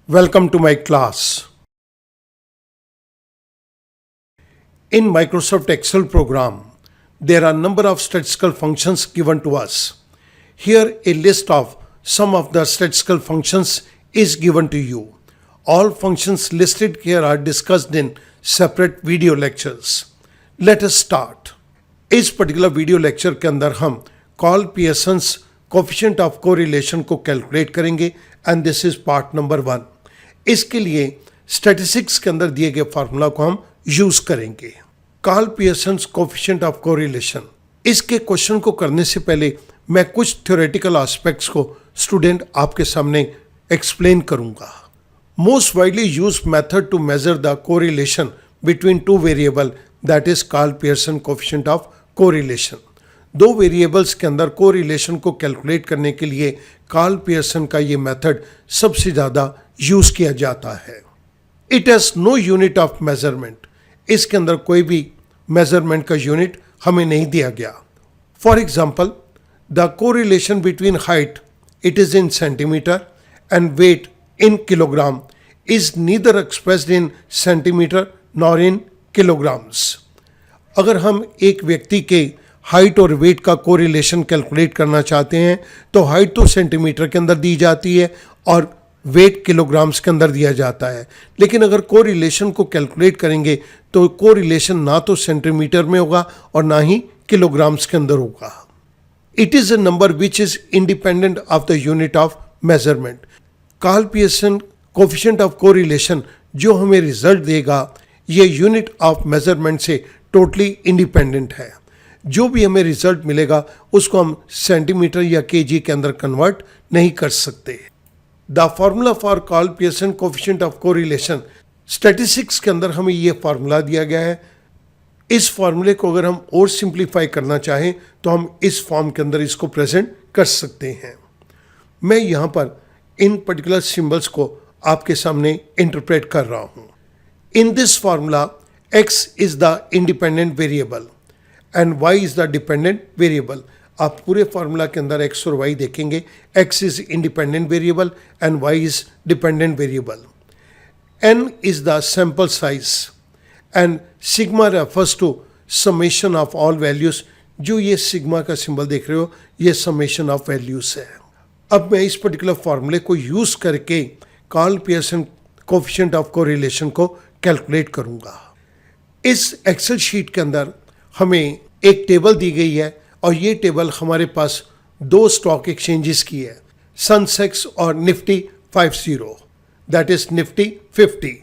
Welcome to my class. In Microsoft Excel program, there are a number of statistical functions given to us. Here a list of some of the statistical functions is given to you. All functions listed here are discussed in separate video lectures. Let us start. इस particular video lecture के अंदर हम call Pearson's coefficient of correlation को calculate करेंगे and this is part number 1. इसके लिए statistics के अंदर दिए गए फार्मूला को हम यूज करेंगे. Call Pearson's coefficient of correlation. इसके क्वेश्चन को करने से पहले मैं कुछ थ्योरेटिकल एस्पेक्ट्स को स्टूडेंट आपके सामने एक्सप्लेन करूंगा. Most widely use method to measure the correlation between two variable that is call Pearson coefficient of correlation. दो वेरिएबल्स के अंदर कोरिलेशन को कैलकुलेट करने के लिए कॉल पियर्सन का ये मेथड सबसे ज़्यादा यूज किया जाता है. It has no unit of measurement. इसके अंदर कोई भी मेजरमेंट का यूनिट हमें नहीं दिया गया. For example the correlation between height it is in centimetre and weight in kilogram is neither expressed in centimetre nor in kilograms. अगर हम एक व्यक्ति के हाइट और वेट का कोरिलेशन कैलकुलेट करना चाहते हैं तो हाइट तो सेंटीमीटर के अंदर दी जाती है और वेट किलोग्राम्स के अंदर दिया जाता है. लेकिन अगर कोरिलेशन को कैलकुलेट करेंगे तो कोरिलेशन ना तो सेंटीमीटर में होगा और ना ही किलोग्राम्स के अंदर होगा. It is a number which is independent of the unit of measurement. Call Pearson coefficient of correlation जो हमें रिजल्ट देगा ये यूनिट ऑफ मेजरमेंट से टोटली इंडिपेंडेंट है. जो भी हमें रिजल्ट मिलेगा उसको हम सेंटीमीटर या केजी के अंदर कन्वर्ट नहीं कर सकते. The formula for call Pearson coefficient of correlation. Statistics के अंदर हमें ये फार्मूला दिया गया है. इस फार्मूले को अगर हम और सिंप्लीफाई करना चाहें तो हम इस फॉर्म के अंदर इसको प्रेजेंट कर सकते हैं. मैं यहाँ पर इन पर्टिकुलर सिंबल्स को आपके सामने इंटरप्रेट कर रहा हूँ. In this formula x is the independent variable and y is the dependent variable. आप पूरे फार्मूला के अंदर x और y देखेंगे. x is independent variable and y is dependent variable. n is the sample size and sigma refers to summation of all values. जो ये sigma का symbol देख रहे हो ये समेशन ऑफ वैल्यूज है. अब मैं इस पर्टिकुलर फार्मूले को यूज करके call Pearson coefficient of correlation को कैलकुलेट करूंगा. इस एक्सेल शीट के अंदर हमें एक टेबल दी गई है और ये टेबल हमारे पास दो स्टॉक एक्सचेंजेस की है, सेंसेक्स और Nifty 50 that is Nifty 50.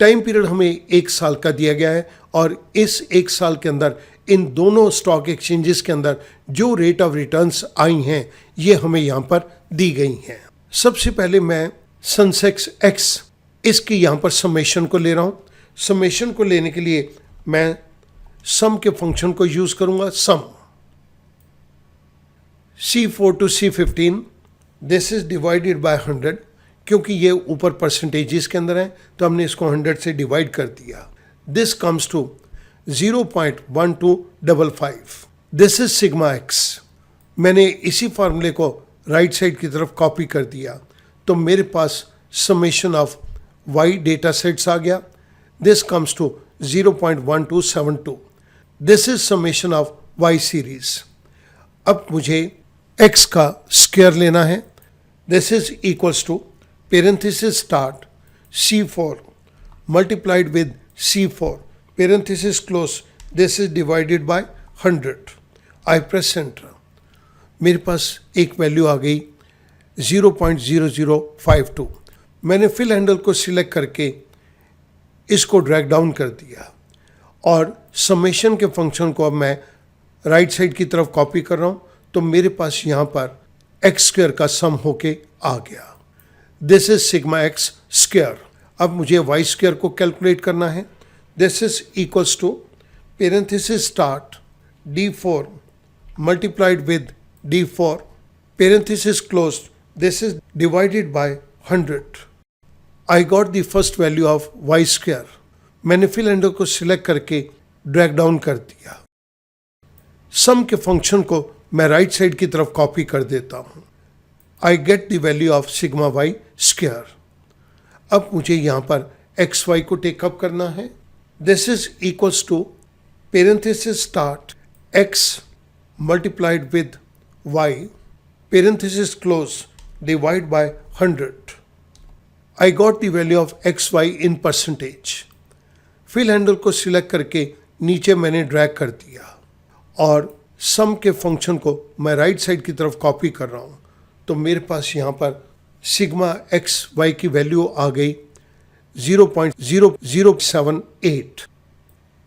Time period हमें एक साल का दिया गया है और इस एक साल के अंदर इन दोनों स्टॉक एक्सचेंजेस के अंदर जो रेट ऑफ रिटर्न्स आई हैं ये हमें यहाँ पर दी गई हैं. सबसे पहले मैं सेंसेक्स एक्स इसकी यहाँ पर समेशन को ले रहा हूँ. समेशन को लेने के लिए मैं सम के फंक्शन को यूज करूंगा. सम C4 to C15 this is divided by 100. क्योंकि ये ऊपर परसेंटेजेस के अंदर है तो हमने इसको 100 से डिवाइड कर दिया. This comes to 0.1255. This is sigma x. मैंने इसी फार्मूले को राइट साइड की तरफ कॉपी कर दिया तो मेरे पास summation of y data sets आ गया. This comes to 0.1272. This is summation of y series. अब मुझे x का स्क्वायर लेना है. This is equals to parenthesis start C4 multiplied with C4 parenthesis close. This is divided by 100. I press enter. मेरे पास एक वैल्यू आ गई 0.0052. मैंने फिल हैंडल को सिलेक्ट करके इसको ड्रैग डाउन कर दिया और समेशन के फंक्शन को अब मैं राइट साइड की तरफ कॉपी कर रहा हूँ तो मेरे पास यहाँ पर एक्स स्क्वायर का सम होके आ गया. This is sigma x square. अब मुझे वाई स्क्वायर को कैलकुलेट करना है. This is equals to parenthesis start D4 multiplied with D4 parenthesis close. This is divided by 100. I got the first value of y square. मैंने fill handle को select करके drag down कर दिया. सम के function को मैं राइट साइड की तरफ कॉपी कर देता हूँ. I get the value of sigma y square. अब मुझे यहाँ पर एक्स वाई को टेकअप करना है। This is equals to parenthesis start x multiplied with y parenthesis close divide by 100. I got the value of xy in percentage. Fill handle को select करके नीचे मैंने ड्रैग कर दिया और सम के फंक्शन को मैं राइट साइड की तरफ कॉपी कर रहा हूँ, तो मेरे पास यहाँ पर सिग्मा एक्स वाई की वैल्यू आ गई 0.0078।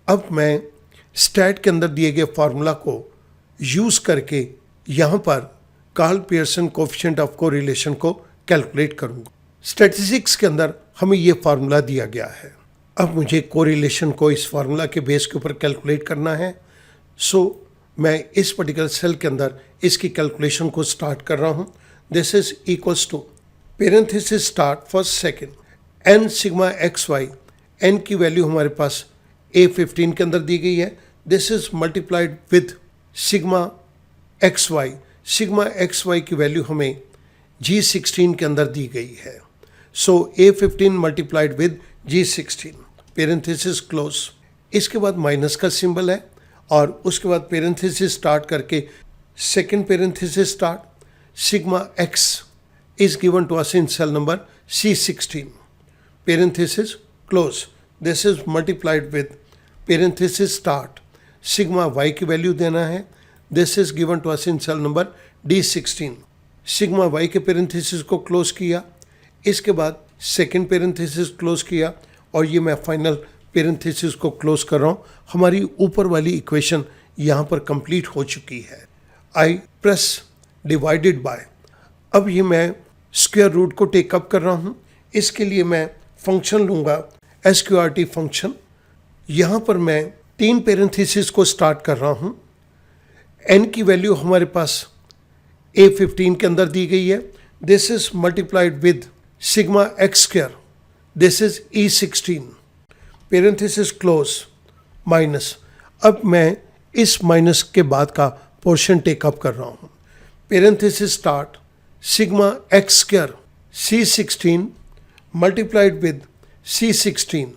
अब मैं स्टैट के अंदर दिए गए फार्मूला को यूज़ करके यहाँ पर Karl Pearson coefficient of correlation को कैलकुलेट करूंगा। स्टैटिस्टिक्स के अंदर हमें ये फार्मूला दिया गया है। अब मुझे कोरिलेशन को इस फार्मूला के बेस के ऊपर कैलकुलेट करना है। सो मैं इस पर्टिकुलर सेल के अंदर इसकी कैलकुलेशन को स्टार्ट कर रहा हूँ। This is equals to parenthesis start first second n sigma x y. N की वैल्यू हमारे पास A15 के अंदर दी गई है। This is multiplied with sigma x y. Sigma x y की वैल्यू हमें G16 के अंदर दी गई है। So A15 multiplied with G16 parenthesis close. इसके बाद माइनस का सिंबल है और उसके बाद पेरेंथेसिस स्टार्ट करके second parenthesis start sigma x is given to us in cell number C16 parenthesis close. This is multiplied with parenthesis start sigma y की value देना है। This is given to us in cell number D16। Sigma y के parenthesis को close किया, इसके बाद second parenthesis close किया और ये मैं फाइनल पेरेंथेसिस को क्लोज कर रहा हूँ। हमारी ऊपर वाली इक्वेशन यहाँ पर कंप्लीट हो चुकी है। आई प्रेस डिवाइडेड बाय। अब ये मैं स्क्वायर रूट को टेकअप कर रहा हूँ। इसके लिए मैं फंक्शन लूँगा SQRT फंक्शन। यहाँ पर मैं 3 पेरेंथेसिस को स्टार्ट कर रहा हूँ। n की वैल्यू हमारे पास A15 के अंदर दी गई है। This is multiplied with sigma x square. This is E16 parenthesis close minus. अब मैं इस माइनस के बाद का पोर्शन टेकअप कर रहा हूँ। Parenthesis start sigma x square C16 multiplied with C16।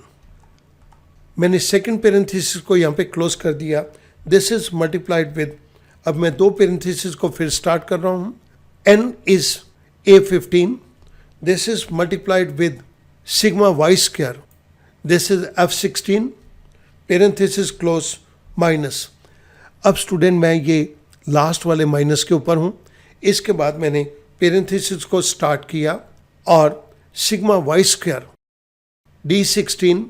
मैंने सेकेंड पेरेंथेसिस को यहाँ पे क्लोज कर दिया। दिस इज मल्टीप्लाइड विद, अब मैं 2 पेरेंथेसिस को फिर स्टार्ट कर रहा हूँ। n is A15। This is multiplied with sigma y square. This is F16 parenthesis close minus. अब स्टूडेंट मैं ये लास्ट वाले माइनस के ऊपर हूँ। इसके बाद मैंने पेरेंथेसिस को स्टार्ट किया और sigma y square D16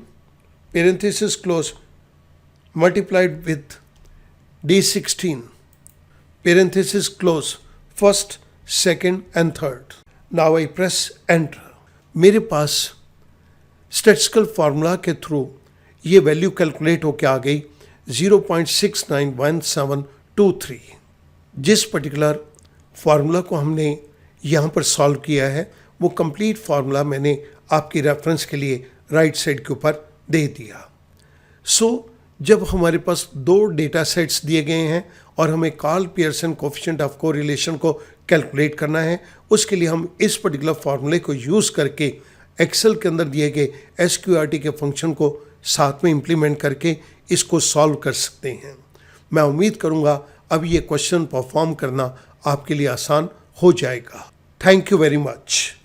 parenthesis close multiplied with D16 parenthesis close first, second and third. Now I press enter. मेरे पास स्टैटिस्टिकल फार्मूला के थ्रू ये वैल्यू कैलकुलेट होके आ गई 0.691723। जिस पर्टिकुलर फार्मूला को हमने यहाँ पर सॉल्व किया है वो कंप्लीट फार्मूला मैंने आपकी रेफरेंस के लिए राइट साइड के ऊपर दे दिया। सो जब हमारे पास 2 डेटा सेट्स दिए गए हैं और हमें Karl Pearson coefficient of correlation को कैलकुलेट करना है, उसके लिए हम इस पर्टिकुलर फार्मूले को यूज़ करके एक्सेल के अंदर दिए गए SQRT के फंक्शन को साथ में इम्प्लीमेंट करके इसको सॉल्व कर सकते हैं। मैं उम्मीद करूँगा अब ये क्वेश्चन परफॉर्म करना आपके लिए आसान हो जाएगा। Thank you very much.